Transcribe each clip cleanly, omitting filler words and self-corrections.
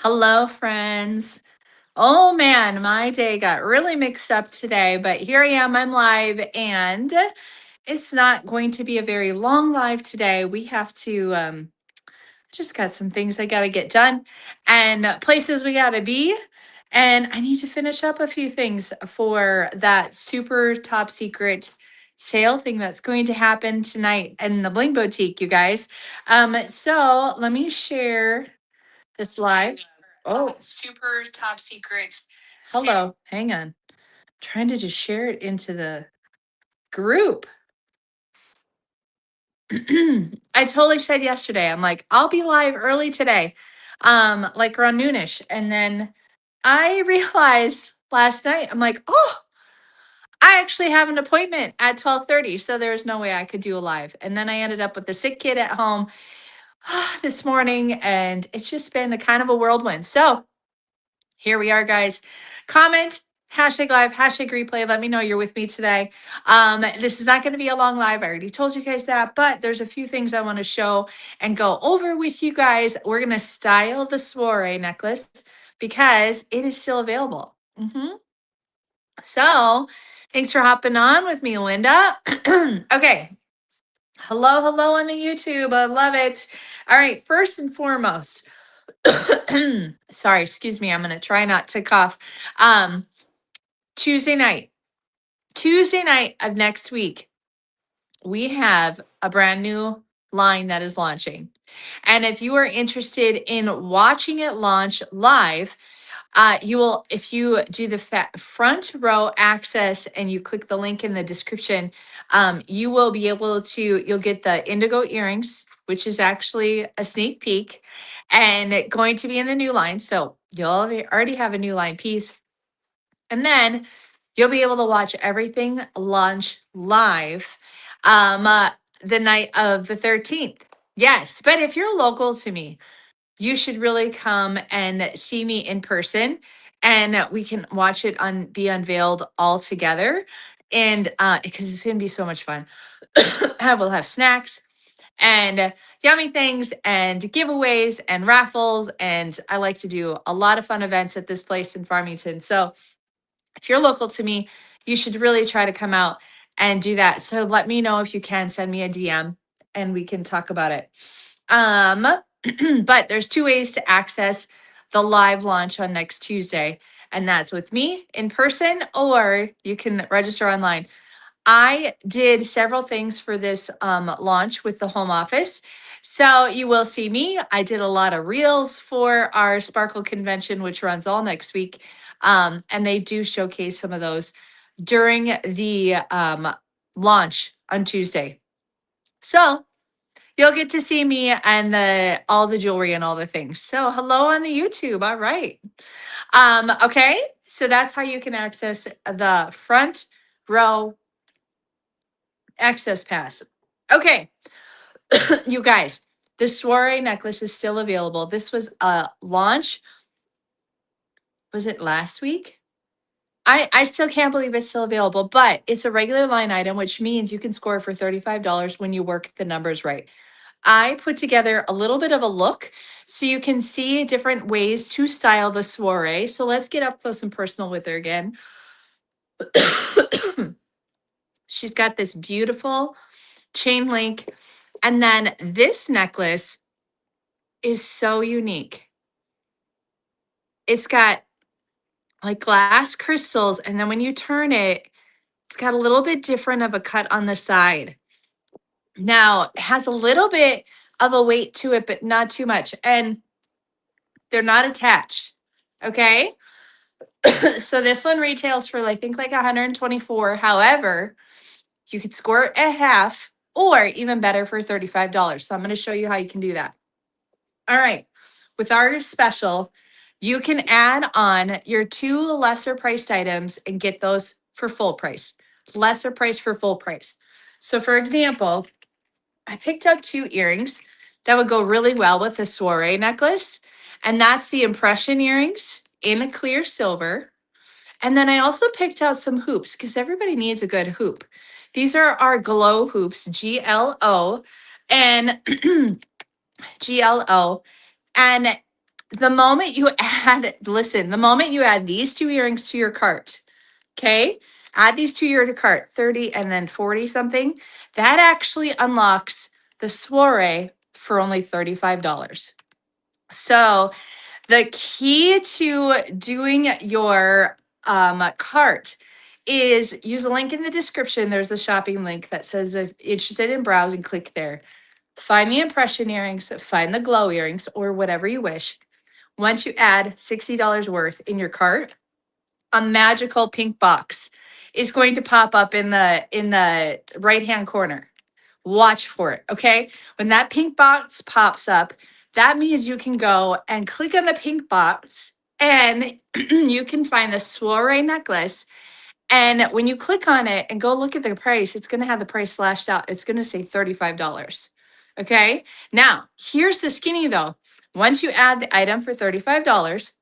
Hello, friends. Oh man, my day got really mixed up today, but here I am. I'm live, and it's not going to be a very long live today. We have to just got some things I got to get done and places we got to be. And I need to finish up a few things for that super top secret sale thing that's going to happen tonight in the Bling Boutique, you guys. So let me share this live. Oh, super top secret. Hello, hang on. Trying to just share it into the group. I totally said yesterday, I'm like, I'll be live early today, like around noonish. And then I realized last night, I'm like, oh, I actually have an appointment at 12:30. So there's no way I could do a live. And then I ended up with the sick kid at home this morning, and it's just been a kind of a whirlwind. So here we are, guys. Comment, hashtag live, hashtag replay. Let me know you're with me today. This is not going to be a long live. I already told you guys that, but there's a few things I want to show and go over with you guys. We're going to style the Soiree necklace because it is still available. So thanks for hopping on with me, Linda. Okay. Hello on the YouTube. I love it. All right. First and foremost, sorry, excuse me. I'm going to try not to cough. Um, Tuesday night of next week, we have a brand new line that is launching. And if you are interested in watching it launch live, you will, if you do the front row access and you click the link in the description, you will be able to, you'll get the indigo earrings, which is actually a sneak peek and going to be in the new line. So you'll already have a new line piece. And then you'll be able to watch everything launch live um, uh, the night of the 13th. Yes, but if you're local to me, you should really come and see me in person, and we can watch it be unveiled all together. And because it's going to be so much fun. We'll have snacks and yummy things and giveaways and raffles. And I like to do a lot of fun events at this place in Farmington. So if you're local to me, you should really try to come out and do that. So let me know if you can. Send me a DM and we can talk about it. But there's two ways to access the live launch on next Tuesday, and that's with me in person, or you can register online. I did several things for this launch with the home office. So you will see me. I did a lot of reels for our Sparkle convention, which runs all next week. And they do showcase some of those during the launch on Tuesday. So you'll get to see me and all the jewelry and all the things. So hello on the YouTube. All right. Okay. So that's how you can access the front row access pass. Okay. You guys, the Soiree necklace is still available. This was a launch. Was it last week? I still can't believe it's still available, but it's a regular line item, which means you can score for $35 when you work the numbers right. I put together a little bit of a look so you can see different ways to style the Soiree. So let's get up close and personal with her again. She's got this beautiful chain link. And then this necklace is so unique. It's got like glass crystals. And then when you turn it, it's got a little bit different of a cut on the side. Now, it has a little bit of a weight to it, but not too much. And they're not attached. Okay. So this one retails for I think like 124. However, you could score it at half or even better for $35. So I'm going to show you how you can do that. All right. With our special, you can add on your two lesser priced items and get those for full price. Lesser price for full price. So for example, I picked up two earrings that would go really well with the Soiree necklace. And that's the impression earrings in a clear silver. And then I also picked out some hoops because everybody needs a good hoop. These are our glow hoops, GLO and GLO. And the moment you add, listen, the moment you add these two earrings to your cart, okay, add these to your cart, 30 and then 40 something, that actually unlocks the Soiree for only $35. So the key to doing your cart is use a link in the description. There's a shopping link that says if interested in browsing, click there. Find the impression earrings, find the glow earrings, or whatever you wish. Once you add $60 worth in your cart, a magical pink box is going to pop up in the right hand corner. Watch for it, okay? When that pink box pops up, that means you can go and click on the pink box and you can find the Soiree necklace. And when you click on it and go look at the price, it's going to have the price slashed out. It's going to say $35. Okay. Now, here's the skinny though. Once you add the item for $35,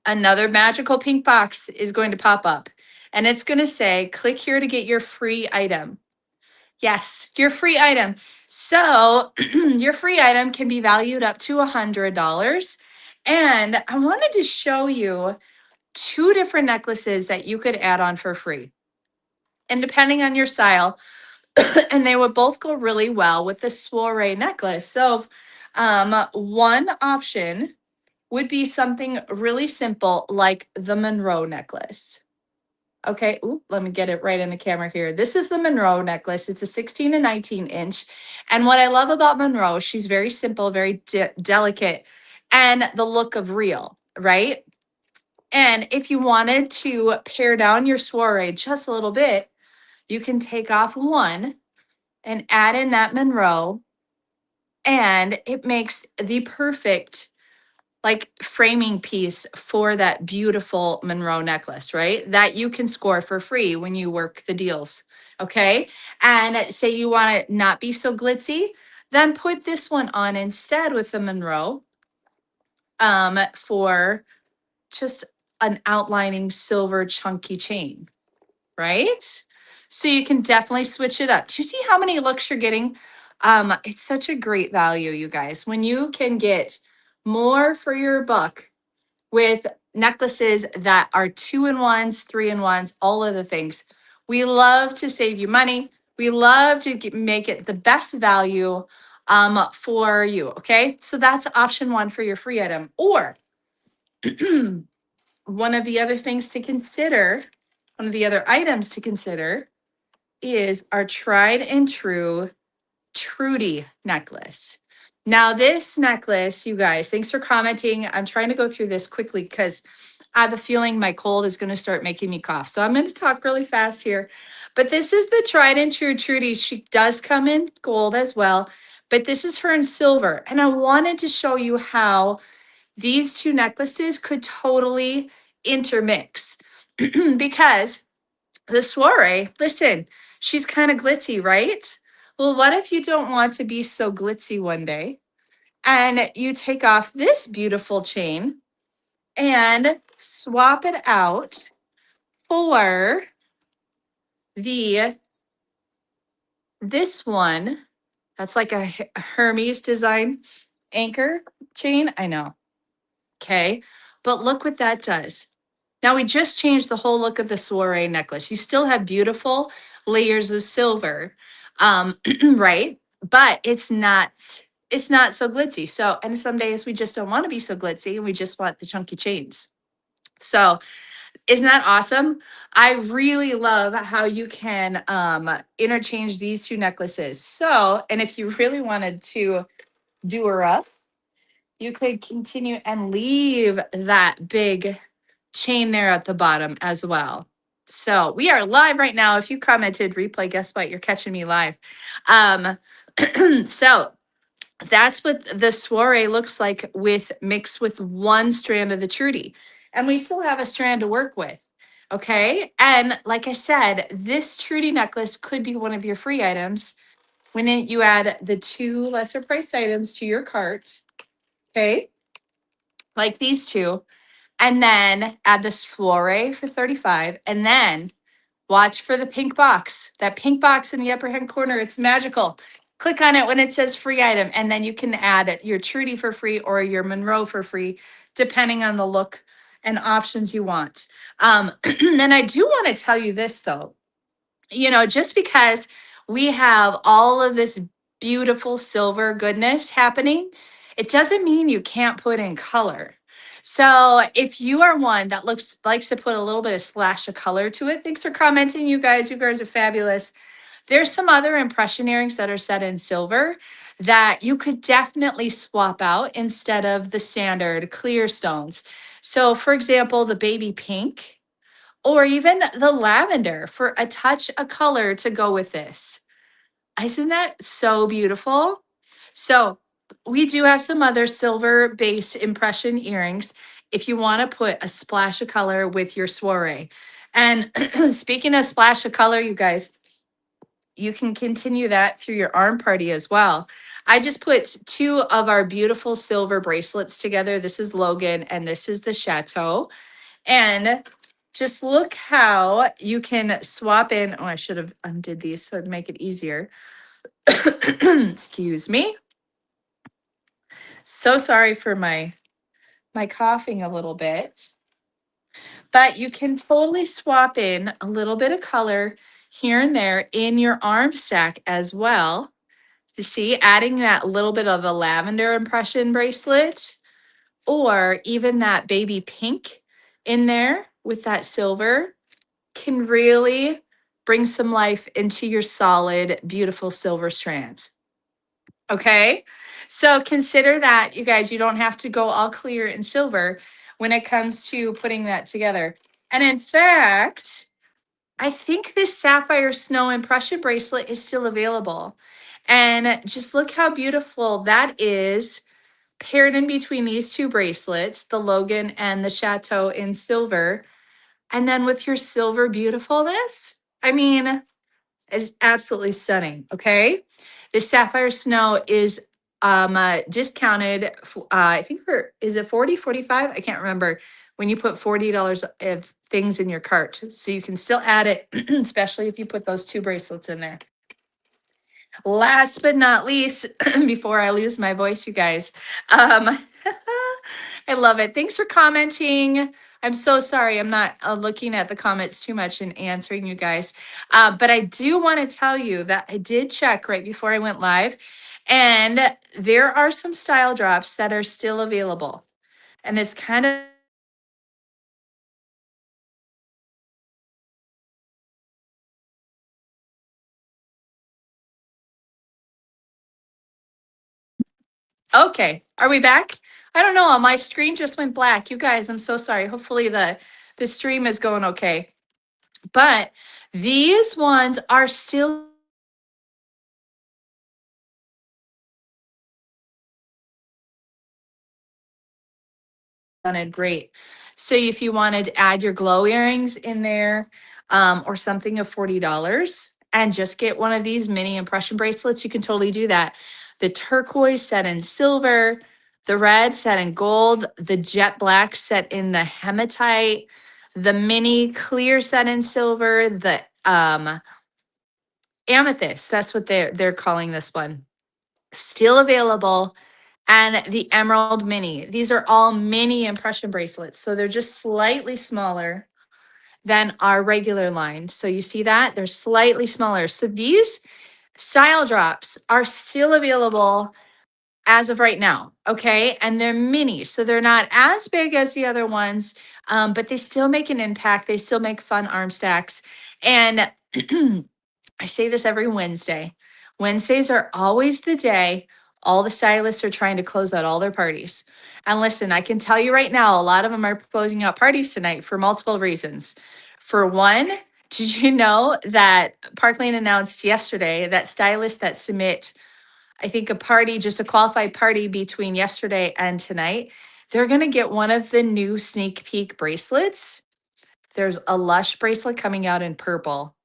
another magical pink box is going to pop up and it's going to say, click here to get your free item. Yes, your free item. So your free item can be valued up to $100. And I wanted to show you two different necklaces that you could add on for free. And depending on your style, and they would both go really well with the Soiree necklace. So one option would be something really simple like the Monroe necklace. Okay, ooh, let me get it right in the camera here. This is the Monroe necklace. It's a 16 and 19 inch. And what I love about Monroe, she's very simple, very delicate, and the look of real, right? And if you wanted to pare down your Soiree just a little bit, you can take off one and add in that Monroe, and it makes the perfect like framing piece for that beautiful Monroe necklace, right? That you can score for free when you work the deals. Okay. And say you want it not be so glitzy, then put this one on instead with the Monroe for just an outlining silver chunky chain, right? So you can definitely switch it up. Do you see how many looks you're getting? It's such a great value, you guys. When you can get more for your buck with necklaces that are 2-in-1s, 3-in-1s, all of the things. We love to save you money. We love to make it the best value for you. Okay. So that's option one for your free item. Or one of the other things to consider, one of the other items to consider is our tried and true Trudy necklace. Now, this necklace, you guys, thanks for commenting. I'm trying to go through this quickly because I have a feeling my cold is going to start making me cough. So I'm going to talk really fast here. But this is the tried and true Trudy. She does come in gold as well, but this is her in silver. And I wanted to show you how these two necklaces could totally intermix because the Soiree, listen, she's kind of glitzy, right? Well, what if you don't want to be so glitzy one day and you take off this beautiful chain and swap it out for this one that's like a Hermes design anchor chain. I know. Okay. But look what that does. Now we just changed the whole look of the Soiree necklace. You still have beautiful layers of silver, right? But it's not so glitzy. So, and some days we just don't want to be so glitzy and we just want the chunky chains. So isn't that awesome? I really love how you can interchange these two necklaces. So, and if you really wanted to do her up, you could continue and leave that big chain there at the bottom as well. So we are live right now. If you commented replay, guess what? You're catching me live. So that's what the Soiree looks like with mixed with one strand of the Trudy. And we still have a strand to work with. Okay. And like I said, this Trudy necklace could be one of your free items when you add the two lesser priced items to your cart. Okay. Like these two. And then add the Soiree for 35. And then watch for the pink box. That pink box in the upper hand corner, it's magical. Click on it when it says free item, and then you can add your Trudy for free or your Monroe for free, depending on the look and options you want. And I do want to tell you this though, just because we have all of this beautiful silver goodness happening, it doesn't mean you can't put in color. So if you are one that likes to put a little bit of splash of color to it, thanks for commenting, you guys. You guys are fabulous. There's some other impression earrings that are set in silver that you could definitely swap out instead of the standard clear stones. So, for example, the baby pink or even the lavender for a touch of color to go with this. Isn't that so beautiful? So, we do have some other silver based impression earrings if you want to put a splash of color with your soiree. And speaking of splash of color, you guys, you can continue that through your arm party as well. I just put two of our beautiful silver bracelets together. This is Logan and this is the Chateau. And just look how you can swap in. Oh, I should have undid these so it'd make it easier. Excuse me. So sorry for my coughing a little bit. But you can totally swap in a little bit of color here and there in your arm stack as well. You see, adding that little bit of a lavender impression bracelet or even that baby pink in there with that silver can really bring some life into your solid, beautiful silver strands. Okay. So consider that, you guys, you don't have to go all clear and silver when it comes to putting that together. And in fact, I think this sapphire snow impression bracelet is still available. And just look how beautiful that is paired in between these two bracelets, the Logan and the Chateau in silver. And then with your silver beautifulness, I mean, it's absolutely stunning. Okay. The sapphire snow is discounted. I think is it 40, 45? I can't remember when you put $40 of things in your cart. So you can still add it, especially if you put those two bracelets in there. Last but not least, before I lose my voice, you guys, I love it. Thanks for commenting. I'm so sorry. I'm not looking at the comments too much and answering you guys. But I do want to tell you that I did check right before I went live, and there are some style drops that are still available. And it's kind of okay. Are we back? I don't know. My screen just went black. You guys, I'm so sorry. Hopefully the stream is going okay. But these ones are still done it great. So if you wanted to add your glow earrings in there, or something of $40 and just get one of these mini impression bracelets, you can totally do that. The turquoise set in silver, the red set in gold, the jet black set in the hematite, the mini clear set in silver, the amethyst, that's what they're calling this one, still available, and the emerald mini. These are all mini impression bracelets, so they're just slightly smaller than our regular line. So you see that they're slightly smaller. So these style drops are still available as of right now. Okay. And they're mini. So they're not as big as the other ones, but they still make an impact. They still make fun arm stacks. And I say this every Wednesday. Wednesdays are always the day all the stylists are trying to close out all their parties. And listen, I can tell you right now, a lot of them are closing out parties tonight for multiple reasons. For one, did you know that Parkland announced yesterday that stylists that submit, I think, a party, just a qualified party between yesterday and tonight, they're going to get one of the new sneak peek bracelets. There's a Lush bracelet coming out in purple.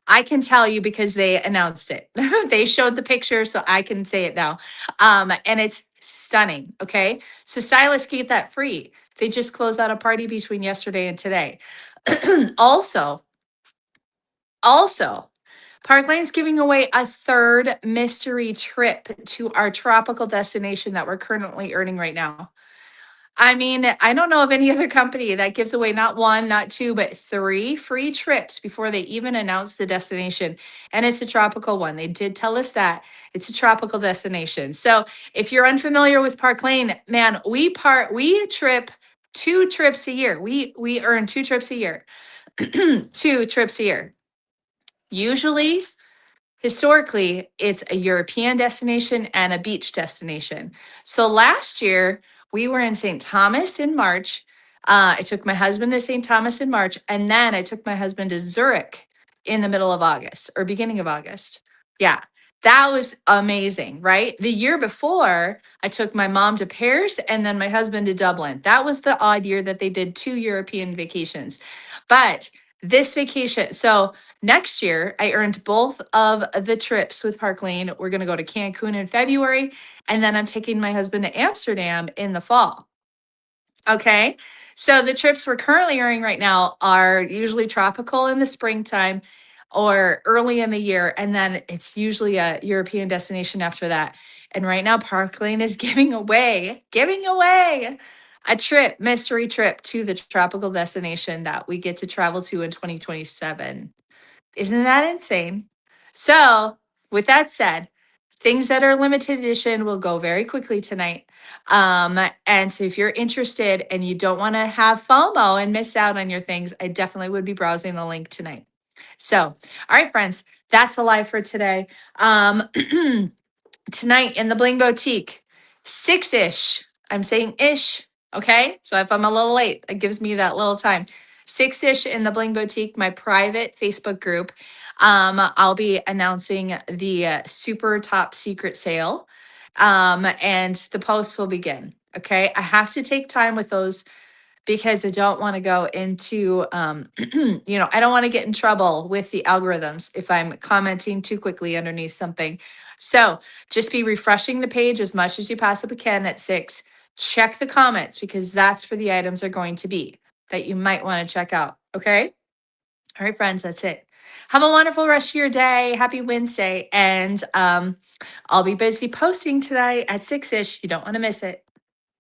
I can tell you because they announced it. They showed the picture, so I can say it now. And it's stunning. Okay. So stylists get that free. They just closed out a party between yesterday and today. also, also, Park Lane's giving away a third mystery trip to our tropical destination that we're currently earning right now. I mean, I don't know of any other company that gives away not one, not two, but three free trips before they even announce the destination. And it's a tropical one. They did tell us that it's a tropical destination. So if you're unfamiliar with Park Lane, man, we trip 2 trips a year. We earn 2 trips a year. 2 trips a year. Usually historically, it's a European destination and a beach destination. So last year, we were in St. Thomas in March. I took my husband to St. Thomas in March, and then I took my husband to Zurich in the middle of August or beginning of August. Yeah, that was amazing, right? The year before, I took my mom to Paris and then my husband to Dublin. That was the odd year that they did 2 European vacations. But this vacation, so next year, I earned both of the trips with Park Lane. We're going to go to Cancun in February, and then I'm taking my husband to Amsterdam in the fall. Okay. So the trips we're currently earning right now are usually tropical in the springtime or early in the year. And then it's usually a European destination after that. And right now, Park Lane is giving away a trip, mystery trip to the tropical destination that we get to travel to in 2027. Isn't that insane? So, with that said, things that are limited edition will go very quickly tonight. And so if you're interested and you don't want to have FOMO and miss out on your things, I definitely would be browsing the link tonight. So, all right, friends, that's the live for today. Tonight in the Bling Boutique, 6-ish. I'm saying ish. Okay. So if I'm a little late, it gives me that little time. 6-ish in the Bling Boutique, my private Facebook group. I'll be announcing the super top secret sale. And the posts will begin. Okay. I have to take time with those because I don't want to go into, I don't want to get in trouble with the algorithms if I'm commenting too quickly underneath something. So just be refreshing the page as much as you possibly can at 6. Check the comments because that's where the items are going to be that you might want to check out. Okay. All right, friends, that's it. Have a wonderful rest of your day. Happy Wednesday. And I'll be busy posting tonight at 6-ish. You don't want to miss it.